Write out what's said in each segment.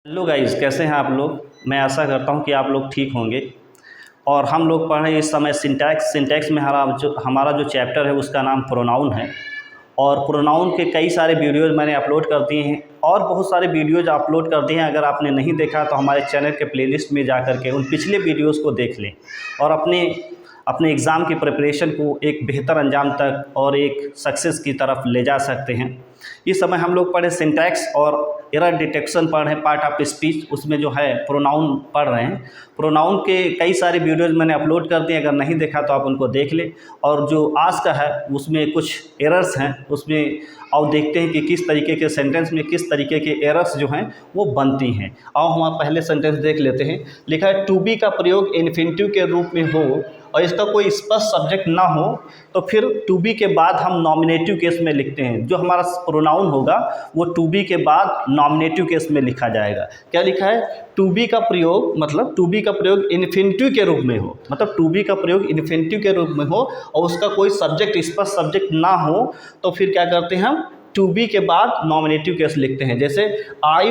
Hello guys, कैसे हैं आप लोग। मैं आशा करता हूं कि आप लोग ठीक होंगे। और हम लोग पढ़ रहे हैं इस समय सिंटैक्स में हमारा जो चैप्टर है उसका नाम प्रोनाउन है। और प्रोनाउन के कई सारे वीडियोज़ मैंने अपलोड कर दिए हैं और बहुत सारे वीडियोज़ अपलोड कर दिए हैं। अगर आपने नहीं देखा तो हमारे चैनल के प्लेलिस्ट में जा कर के उन पिछले वीडियोज़ को देख लें और अपने एग्ज़ाम की प्रिपरेशन को एक बेहतर अंजाम तक और एक सक्सेस की तरफ ले जा सकते हैं। इस समय हम लोग पढ़े सिंटैक्स और एरर डिटेक्शन पढ़ रहे हैं, पार्ट ऑफ स्पीच, उसमें जो है प्रोनाउन पढ़ रहे हैं। प्रोनाउन के कई सारे वीडियोज़ मैंने अपलोड कर दिए, अगर नहीं देखा तो आप उनको देख लें। और जो आज का है उसमें कुछ एरर्स हैं उसमें, और देखते हैं कि किस तरीके के सेंटेंस में किस तरीके के एरर्स जो हैं वो बनती हैं। और हम पहले सेंटेंस देख लेते हैं। लिखा है टू बी का प्रयोग इन्फिनिटिव के रूप में हो और इसका कोई स्पष्ट सब्जेक्ट ना हो तो फिर टू बी के बाद हम नॉमिनेटिव केस में लिखते हैं। जो हमारा प्रोनाउन होगा वो टू बी के बाद नॉमिनेटिव केस में लिखा जाएगा। क्या लिखा है? टू बी का प्रयोग, मतलब टू बी का प्रयोग इन्फिनिटिव के रूप में हो, मतलब टू बी का प्रयोग इन्फिनिटिव के रूप में हो और उसका कोई सब्जेक्ट स्पष्ट सब्जेक्ट ना हो तो फिर क्या करते हैं हम टू बी के बाद नॉमिनेटिव केस लिखते हैं। जैसे I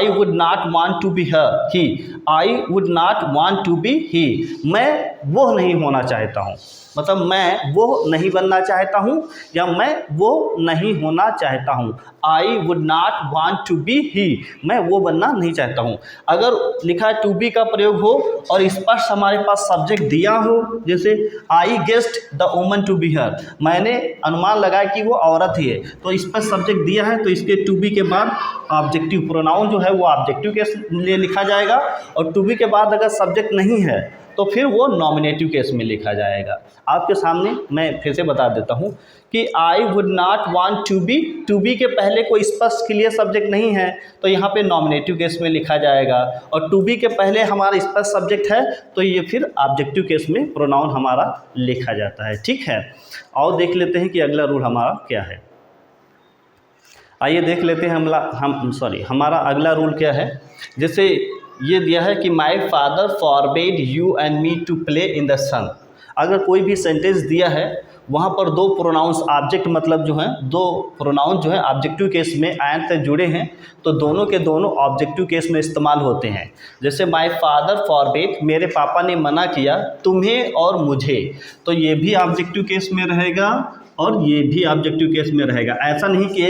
would not want to be he, I would not want to be he, मैं वो नहीं होना चाहता हूँ, मतलब मैं वो नहीं बनना चाहता हूँ या मैं वो नहीं होना चाहता हूँ। I would not want to be he, मैं वो बनना नहीं चाहता हूँ। अगर लिखा है टू बी का प्रयोग हो और स्पष्ट हमारे पास सब्जेक्ट दिया हो, जैसे I guessed the woman to be her, मैंने अनुमान लगाया कि वो औरत ही है, तो स्पष्ट सब्जेक्ट दिया है तो इसके टू बी के बाद ऑब्जेक्टिव प्रोनाउन जो है वो ऑब्जेक्टिव के लिए लिखा जाएगा। और टू बी के बाद अगर सब्जेक्ट नहीं है तो फिर वो नॉमिनेटिव केस में लिखा जाएगा। आपके सामने मैं फिर से बता देता हूँ कि I would not want to be के पहले कोई स्पष्ट क्लियर सब्जेक्ट नहीं है तो यहाँ पे नॉमिनेटिव केस में लिखा जाएगा। और टू बी के पहले हमारा स्पष्ट सब्जेक्ट है तो ये फिर ऑब्जेक्टिव केस में प्रोनाउन हमारा लिखा जाता है। ठीक है, और देख लेते हैं कि अगला रूल हमारा क्या है। आइए देख लेते हैं हमारा अगला रूल क्या है। जैसे ये दिया है कि my father forbade you and me to play in the sun. अगर कोई भी सेंटेंस दिया है वहाँ पर दो प्रोनाउंस ऑब्जेक्ट, मतलब जो है दो प्रोनाउन जो है ऑब्जेक्टिव केस में एंड से जुड़े हैं तो दोनों के दोनों ऑब्जेक्टिव केस में इस्तेमाल होते हैं। जैसे माई फादर फॉरबेड, मेरे पापा ने मना किया तुम्हें और मुझे, तो ये भी ऑब्जेक्टिव केस में रहेगा और ये भी ऑब्जेक्टिव केस में रहेगा। ऐसा नहीं कि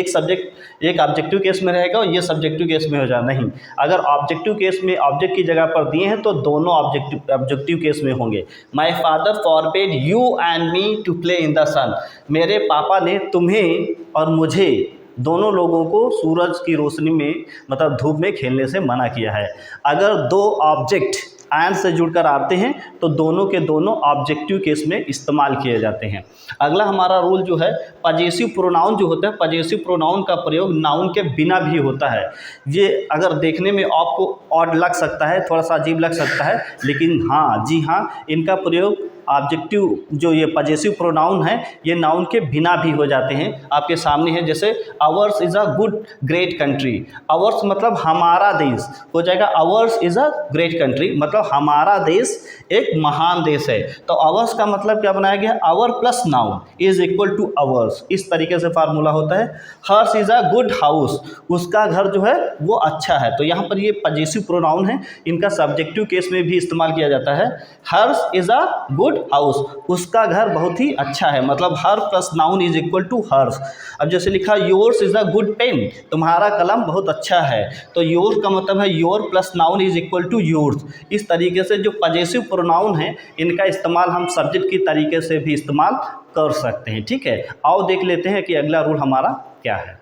एक ऑब्जेक्टिव केस में रहेगा और ये सब्जेक्टिव केस में हो जाए, नहीं। अगर ऑब्जेक्टिव केस में ऑब्जेक्ट की जगह पर दिए हैं तो दोनों ऑब्जेक्टिव केस में होंगे। My father forbade you and me to play in the sun, मेरे पापा ने तुम्हें और मुझे, दोनों लोगों को सूरज की रोशनी में, मतलब धूप में खेलने से मना किया है। अगर दो ऑब्जेक्ट एंड से जुड़कर आते हैं तो दोनों के दोनों ऑब्जेक्टिव केस में इस्तेमाल किए जाते हैं। अगला हमारा रूल जो है पजेसिव प्रोनाउन जो होता है, पजेसिव प्रोनाउन का प्रयोग नाउन के बिना भी होता है। ये अगर देखने में आपको ऑड लग सकता है, थोड़ा सा अजीब लग सकता है, लेकिन हाँ, जी हाँ, इनका प्रयोग ऑब्जेक्टिव जो ये पजेसिव प्रोनाउन है ये नाउन के बिना भी हो जाते हैं। आपके सामने है, जैसे hours is a good great country, hours मतलब हमारा देश हो जाएगा, hours is a great country मतलब हमारा देश एक महान देश है। तो आवर्स का मतलब क्या बनाया गया, our plus noun is equal to ours, इस तरीके से फार्मूला होता है। Hers is a good house, उसका घर जो है वो अच्छा है, तो यहाँ पर ये पजेसिव प्रोनाउन है, इनका सब्जेक्टिव केस में भी इस्तेमाल किया जाता है। Hers is a good house, उसका घर बहुत ही अच्छा है, मतलब her plus noun is equal to hers. अब जैसे लिखा yours is a good pen, तुम्हारा कलम बहुत अच्छा है, तो योर्स का मतलब है your plus noun is equal to yours. इस तरीके से जो पजेसिव प्रोनाउन है इनका इस्तेमाल हम सब्जेक्ट की तरीके से भी इस्तेमाल कर सकते हैं। ठीक है, आओ देख लेते हैं कि अगला रूल हमारा क्या है।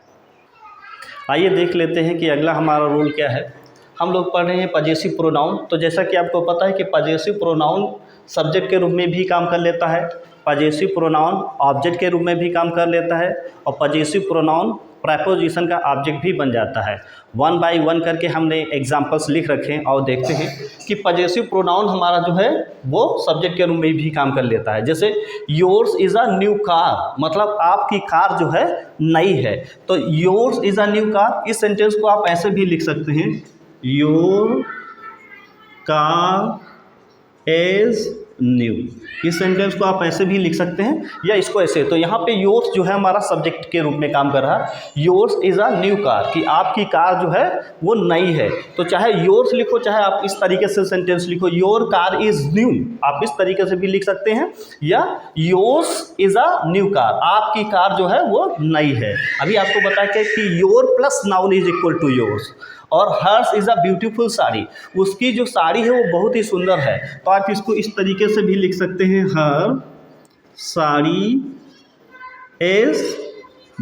आइए देख लेते हैं कि अगला हमारा रूल क्या है। हम लोग पढ़ रहे हैं पजेसिव प्रोनाउन। तो जैसा कि आपको पता है कि पजेसिव प्रोनाउन सब्जेक्ट के रूप में भी काम कर लेता है, पजेसिव प्रोनाउन ऑब्जेक्ट के रूप में भी काम कर लेता है और पजेसिव प्रोनाउन प्रेपोजिशन का ऑब्जेक्ट भी बन जाता है। वन बाय वन करके हमने एग्जांपल्स लिख रखे हैं और देखते हैं कि पजेसिव प्रोनाउन हमारा जो है वो सब्जेक्ट के रूप में भी काम कर लेता है। जैसे yours is a new car, मतलब आपकी कार जो है नई है, तो yours is a new car, इस सेंटेंस को आप ऐसे भी लिख सकते हैं, योर कार इज न्यू। इस सेंटेंस को आप ऐसे भी लिख सकते हैं या इसको ऐसे। तो यहाँ पे योर्स जो है हमारा सब्जेक्ट के रूप में काम कर रहा है। Yours is a new car, कि आपकी कार जो है वो नई है। तो चाहे योर्स लिखो, चाहे आप इस तरीके से सेंटेंस लिखो, योर कार इज़ न्यू, आप इस तरीके से भी लिख सकते हैं, या yours is a new car, आपकी कार जो है वो नई है। अभी आपको बता के कि your plus noun is equal to yours. और hers is a beautiful sari, उसकी जो साड़ी है वो बहुत ही सुंदर है। तो आप इसको इस तरीके से भी लिख सकते हैं, हर साड़ी इज़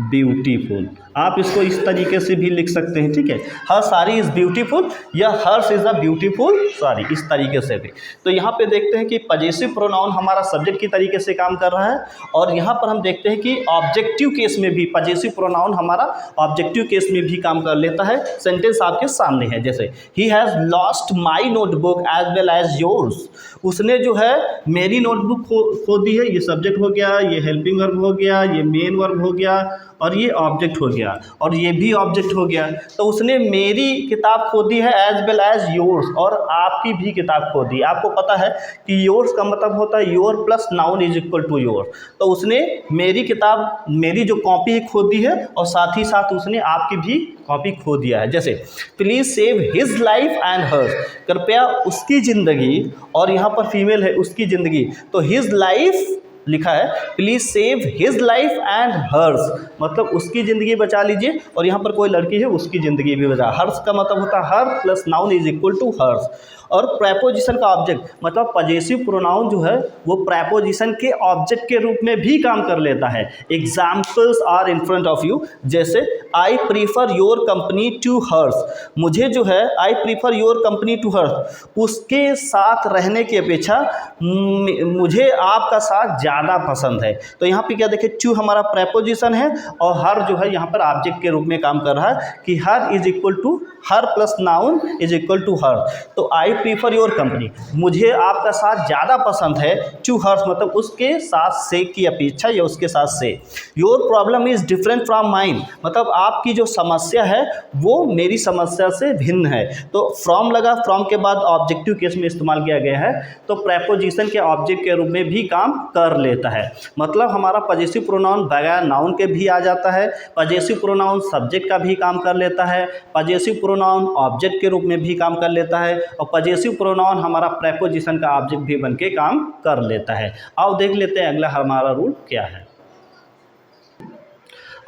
ब्यूटीफुल, आप इसको इस तरीके से भी लिख सकते हैं, ठीक है। हर साड़ी इज़ ब्यूटीफुल या hers is a beautiful sari, इस तरीके से भी। तो यहाँ पे देखते हैं कि पजेसिव प्रोनाउन हमारा सब्जेक्ट की तरीके से काम कर रहा है, और यहाँ पर हम देखते हैं कि ऑब्जेक्टिव केस में भी पजेसिव प्रोनाउन हमारा ऑब्जेक्टिव केस में भी काम कर लेता है। सेंटेंस आपके सामने है, जैसे he has lost my notebook as well as yours, उसने जो है मेरी नोटबुक खो दी है। ये सब्जेक्ट हो गया, ये हेल्पिंग वर्ब हो गया, ये मेन वर्ब हो गया, और ये ऑब्जेक्ट हो गया, और ये भी ऑब्जेक्ट हो गया। तो उसने मेरी किताब खो दी है एज वेल एज योर्स, और आपकी भी किताब खो दी। आपको पता है कि योर्स का मतलब होता है your plus noun is equal to your. तो उसने मेरी किताब, मेरी जो कॉपी खो दी है, और साथ ही साथ उसने आपकी भी कॉपी खो दिया है। जैसे please save his life and hers, कृपया उसकी ज़िंदगी, और यहाँ पर फीमेल है उसकी ज़िंदगी, तो हिज लाइफ लिखा है, please save his life and hers, मतलब उसकी ज़िंदगी बचा लीजिए, और यहाँ पर कोई लड़की है उसकी ज़िंदगी भी बचा। हर्स का मतलब होता है her plus noun is equal to hers. और प्रेपोजिशन का ऑब्जेक्ट मतलब पजेसिव प्रोनाउन जो है वो प्रेपोजिशन के ऑब्जेक्ट के रूप में भी काम कर लेता है। Examples are in front of you, जैसे I prefer your company to hers, मुझे जो है I prefer your company to hers, उसके साथ रहने की अपेक्षा मुझे आपका साथ ज़्यादा पसंद है। तो यहाँ पे क्या देखें, टू हमारा प्रेपोजिशन है, और हर जो है यहाँ पर ऑब्जेक्ट के रूप में काम कर रहा है, कि her is equal to her plus noun is equal to her. तो आई प्रीफर योर कंपनी, मुझे आपका साथ ज़्यादा पसंद है, टू हर्स मतलब उसके साथ से की अपेक्षा या उसके साथ से। Your problem is different from mine, मतलब आपकी जो समस्या है वो मेरी समस्या से भिन्न है। तो फ्रॉम लगा, फ्रॉम के बाद ऑब्जेक्टिव केस में इस्तेमाल किया गया है, तो प्रेपोजिशन के ऑब्जेक्ट के रूप में भी काम कर लेता है। मतलब हमारा पजेसिव प्रोनाउन बगैर नाउन के भी आ जाता है, पजेसिव प्रोनाउन सब्जेक्ट का भी काम कर लेता है, पजेसिव प्रोनाउन ऑब्जेक्ट के रूप में भी काम कर लेता है, और पजेसिव प्रोनाउन हमारा प्रेपोजिशन का ऑब्जेक्ट भी बन के काम कर लेता है। आओ देख लेते हैं अगला हमारा रूल क्या है।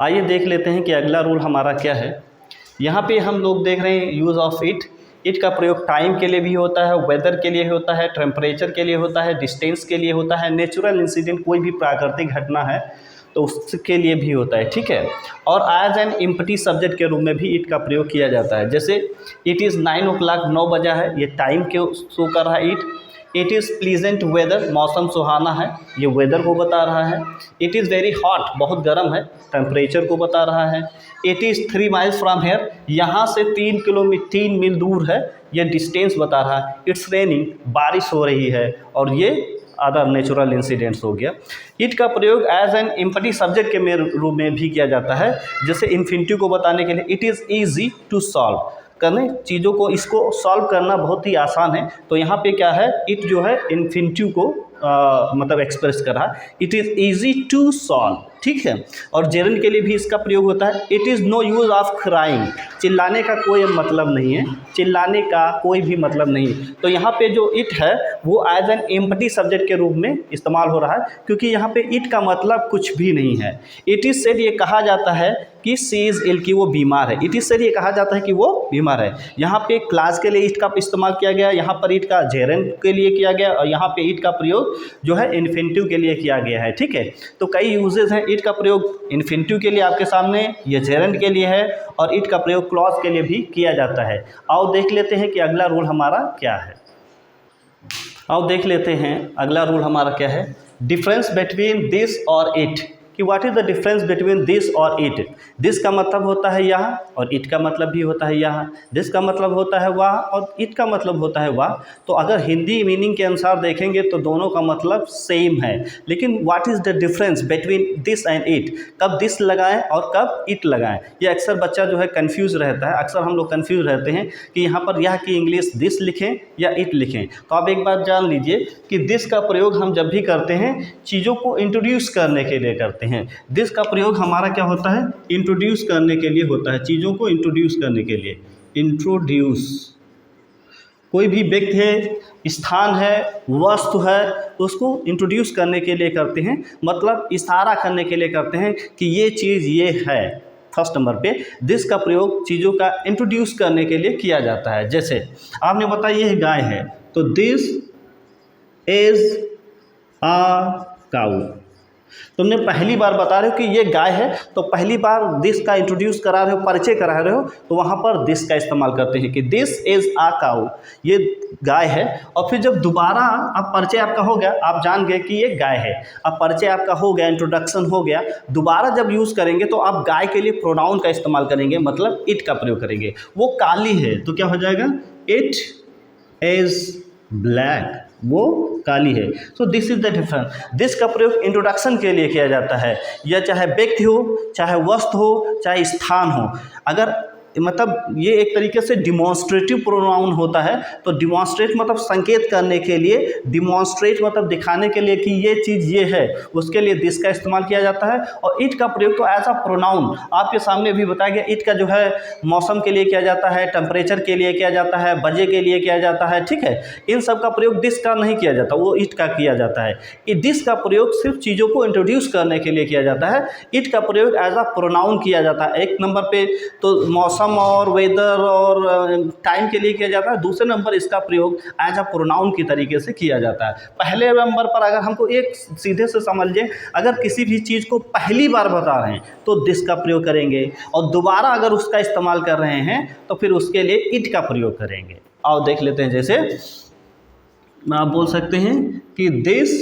आइए देख लेते हैं कि अगला रूल हमारा क्या है। यहाँ पे हम लोग देख रहे हैं यूज़ ऑफ इट। इट का प्रयोग टाइम के लिए भी होता है, वेदर के लिए होता है, टेम्परेचर के लिए होता है, डिस्टेंस के लिए होता है, नेचुरल इंसिडेंट कोई भी प्राकृतिक घटना है तो उसके लिए भी होता है, ठीक है। और एज एन एम्प्टी सब्जेक्ट के रूप में भी इट का प्रयोग किया जाता है। जैसे इट इज़ 9 o'clock, 9 बजा है, ये टाइम के शो कर रहा है it. It is pleasant weather, मौसम सुहाना है, ये वेदर को बता रहा है। इट इज़ वेरी हॉट, बहुत गर्म है, टेम्परेचर को बता रहा है। It is 3 miles from here, यहाँ से 3 मील दूर है, ये डिस्टेंस बता रहा है। इट्स रेनिंग, बारिश हो रही है, और ये अदर नेचुरल इंसिडेंट्स हो गया। इट का प्रयोग एज एन एम्प्टी सब्जेक्ट के रूप में भी किया जाता है, जैसे इन्फिनिटिव को बताने के लिए। It is easy to solve, करने चीज़ों को इसको सॉल्व करना बहुत ही आसान है। तो यहाँ पे क्या है, इट जो है इन्फिनिटिव को मतलब एक्सप्रेस कर रहा है। It is easy to solve, ठीक है। और जेरंड के लिए भी इसका प्रयोग होता है। It is no use of crying, चिल्लाने का कोई मतलब नहीं है, चिल्लाने का कोई भी मतलब नहीं। तो यहाँ पे जो इट है वो एज एन एम्प्टी सब्जेक्ट के रूप में इस्तेमाल हो रहा है, क्योंकि यहाँ पे इट का मतलब कुछ भी नहीं है। इट इज़ सेड, ये कहा जाता है कि सी इज़ इल, की वो बीमार है। इट इज़ सेड, ये कहा जाता है कि वो बीमार है। यहाँ पे क्लास के लिए इट का इस्तेमाल किया गया, यहाँ पर इट का जेरंड के लिए किया गया, और यहाँ पे इट का प्रयोग जो है इन्फिनिटिव के लिए किया गया है, ठीक है। तो कई यूजेस हैं। इट का प्रयोग इन्फिनिटिव के लिए आपके सामने, ये जेरंड के लिए है, और इट का प्रयोग क्लॉज के लिए भी किया जाता है। आओ देख लेते हैं कि अगला रूल हमारा क्या है। आओ देख लेते हैं अगला रूल हमारा क्या है। डिफरेंस बिटवीन दिस और इट, कि what is the difference between this और इट। दिस का मतलब होता है यहाँ और इट का मतलब भी होता है यहाँ। दिस का मतलब होता है वह और इट का मतलब होता है वह। तो अगर हिंदी मीनिंग के अनुसार देखेंगे तो दोनों का मतलब सेम है, लेकिन what is the difference between this and it, कब दिस लगाएं और कब इट लगाएं, ये अक्सर बच्चा जो है कंफ्यूज रहता है। अक्सर हम लोग कंफ्यूज रहते हैं कि यहाँ पर यह की इंग्लिश दिस लिखें या इट लिखें। तो आप एक बात जान लीजिए कि दिस का प्रयोग हम जब भी करते हैं चीज़ों को इंट्रोड्यूस करने के लिए करते हैं। दिस का प्रयोग हमारा क्या होता है, इंट्रोड्यूस करने के लिए होता है, चीज़ों को इंट्रोड्यूस करने के लिए। इंट्रोड्यूस, कोई भी व्यक्ति है, स्थान है, वस्तु है, उसको इंट्रोड्यूस करने के लिए करते हैं, मतलब इशारा करने के लिए करते हैं कि ये चीज़ ये है। फर्स्ट नंबर पे दिस का प्रयोग चीज़ों का इंट्रोड्यूस करने के लिए किया जाता है। जैसे आपने बताया ये गाय है, तो दिस इज आ काऊ। तुमने पहली बार बता रहे हो कि ये गाय है, तो पहली बार दिस का इंट्रोड्यूस करा रहे हो, परिचय करा रहे हो, तो वहाँ पर दिस का इस्तेमाल करते हैं कि दिस इज़ आ काऊ, ये गाय है। और फिर जब दोबारा अब परिचय आपका हो गया, आप जान गए कि ये गाय है, अब परिचय आपका हो गया, इंट्रोडक्शन हो गया, दोबारा जब यूज़ करेंगे तो आप गाय के लिए प्रोनाउन का इस्तेमाल करेंगे, मतलब इट का प्रयोग करेंगे। वो काली है तो क्या हो जाएगा, इट इज़ ब्लैक, वो काली है। So this is the difference. This का प्रयोग इंट्रोडक्शन के लिए किया जाता है, या चाहे व्यक्ति हो, चाहे वस्तु हो, चाहे स्थान हो। अगर मतलब ये एक तरीके से डिमॉन्स्ट्रेटिव प्रोनाउन होता है, तो डिमॉन्स्ट्रेट मतलब संकेत करने के लिए, डिमॉन्स्ट्रेट मतलब दिखाने के लिए कि ये चीज़ ये है, उसके लिए दिस का इस्तेमाल किया जाता है। और इट का प्रयोग तो एज अ प्रोनाउन आपके सामने भी बताया गया, इट का जो है मौसम के लिए किया जाता है, टेम्परेचर के लिए किया जाता है, बजे के लिए किया जाता है, ठीक है। इन सब का प्रयोग दिस का नहीं किया जाता, वो इट का किया जाता है। दिस का प्रयोग सिर्फ चीज़ों को इंट्रोड्यूस करने के लिए किया जाता है, इट का प्रयोग एज अ प्रोनाउन किया जाता है। एक नंबर पे तो मौसम और वेदर और टाइम के लिए किया जाता है, दूसरे नंबर इसका प्रयोग एज अ प्रोनाउन की तरीके से किया जाता है। पहले नंबर पर अगर हमको एक सीधे से समझिए, अगर किसी भी चीज़ को पहली बार बता रहे हैं तो दिस का प्रयोग करेंगे, और दोबारा अगर उसका इस्तेमाल कर रहे हैं तो फिर उसके लिए इट का प्रयोग करेंगे। आओ देख लेते हैं। जैसे आप बोल सकते हैं कि दिस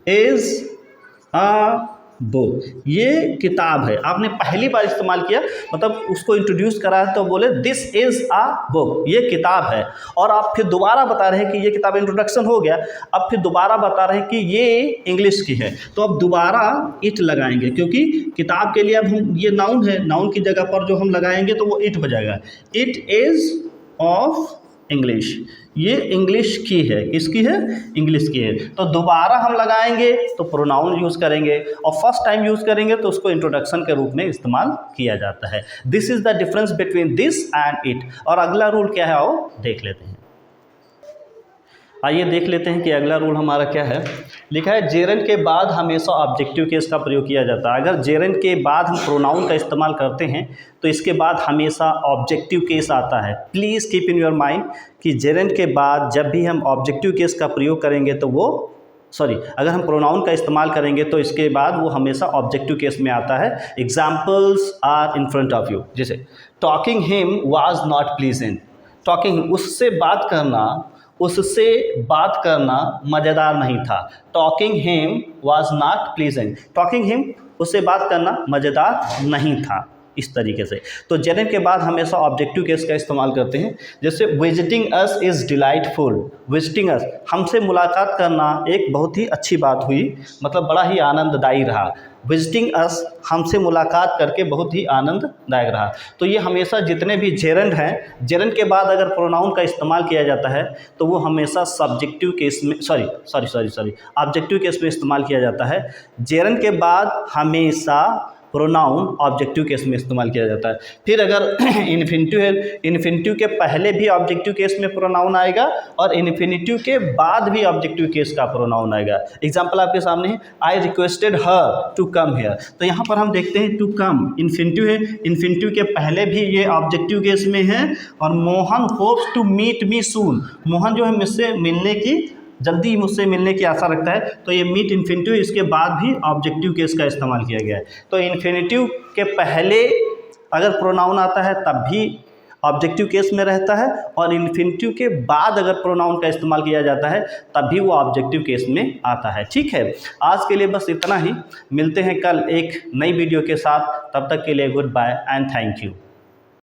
इज अ बुक, ये किताब है। आपने पहली बार इस्तेमाल किया, मतलब उसको इंट्रोड्यूस करा तो बोले दिस इज़ आ बुक, ये किताब है। और आप फिर दोबारा बता रहे हैं कि ये किताब, इंट्रोडक्शन हो गया, अब फिर दोबारा बता रहे हैं कि ये इंग्लिश की है, तो अब दोबारा इट लगाएंगे, क्योंकि किताब के लिए अब हम ये नाउन है, नाउन की जगह पर जो हम लगाएंगे तो वो इट हो जाएगा। इट इज़ ऑफ इंग्लिश, ये इंग्लिश की है, किसकी है, इंग्लिश की है। तो दोबारा हम लगाएंगे तो प्रोनाउन यूज़ करेंगे, और फर्स्ट टाइम यूज़ करेंगे तो उसको इंट्रोडक्शन के रूप में इस्तेमाल किया जाता है। This is the difference between this and it. और अगला रूल क्या है, आओ देख लेते हैं। आइए देख लेते हैं कि अगला रूल हमारा क्या है। लिखा है जेरंड के बाद हमेशा ऑब्जेक्टिव केस का प्रयोग किया जाता है। अगर जेरंड के बाद हम प्रोनाउन का इस्तेमाल करते हैं तो इसके बाद हमेशा ऑब्जेक्टिव केस आता है। Please keep in your mind कि जेरंड के बाद जब भी हम ऑब्जेक्टिव केस का प्रयोग करेंगे तो वो अगर हम प्रोनाउन का इस्तेमाल करेंगे तो इसके बाद वो हमेशा ऑब्जेक्टिव केस में आता है। Examples are in front of you. जैसे talking him was not pleasant, talking उससे बात करना मज़ेदार नहीं था। Talking him was not pleasant, talking him उससे बात करना मज़ेदार नहीं था, इस तरीके से। तो जेरंड के बाद हमेशा ऑब्जेक्टिव केस का इस्तेमाल करते हैं। जैसे visiting us is delightful, visiting अस, हमसे मुलाकात करना एक बहुत ही अच्छी बात हुई, मतलब बड़ा ही आनंददायी रहा। विजिटिंग अस, हमसे मुलाकात करके बहुत ही आनंददायक रहा। तो ये हमेशा जितने भी जेरंड हैं, जेरंड के बाद अगर प्रोनाउन का इस्तेमाल किया जाता है तो वो हमेशा सब्जेक्टिव केस में ऑब्जेक्टिव केस में इस्तेमाल किया जाता है। जेरंड के बाद हमेशा प्रोनाउन ऑब्जेक्टिव केस में इस्तेमाल किया जाता है। फिर अगर इन्फिनिटिव है, इन्फिनिटिव के पहले भी ऑब्जेक्टिव केस में प्रोनाउन आएगा और इन्फिनिटिव के बाद भी ऑब्जेक्टिव केस का प्रोनाउन आएगा। एग्जांपल आपके सामने है, I requested her to come here. तो यहाँ पर हम देखते हैं टू कम इन्फिनिटिव है, इन्फिनिटिव के पहले भी ये ऑब्जेक्टिव केस में है। और Mohan hopes to meet me soon, Mohan जो है मुझसे मिलने की जल्दी मुझसे मिलने की आशा रखता है। तो ये मीट इन्फिनिटिव, इसके बाद भी ऑब्जेक्टिव केस का इस्तेमाल किया गया है। तो इन्फिनिटिव के पहले अगर प्रोनाउन आता है तब भी ऑब्जेक्टिव केस में रहता है, और इन्फिनेटिव के बाद अगर प्रोनाउन का इस्तेमाल किया जाता है तब भी वो ऑब्जेक्टिव केस में आता है। ठीक है, आज के लिए बस इतना ही। मिलते हैं कल एक नई वीडियो के साथ, तब तक के लिए goodbye and thank you.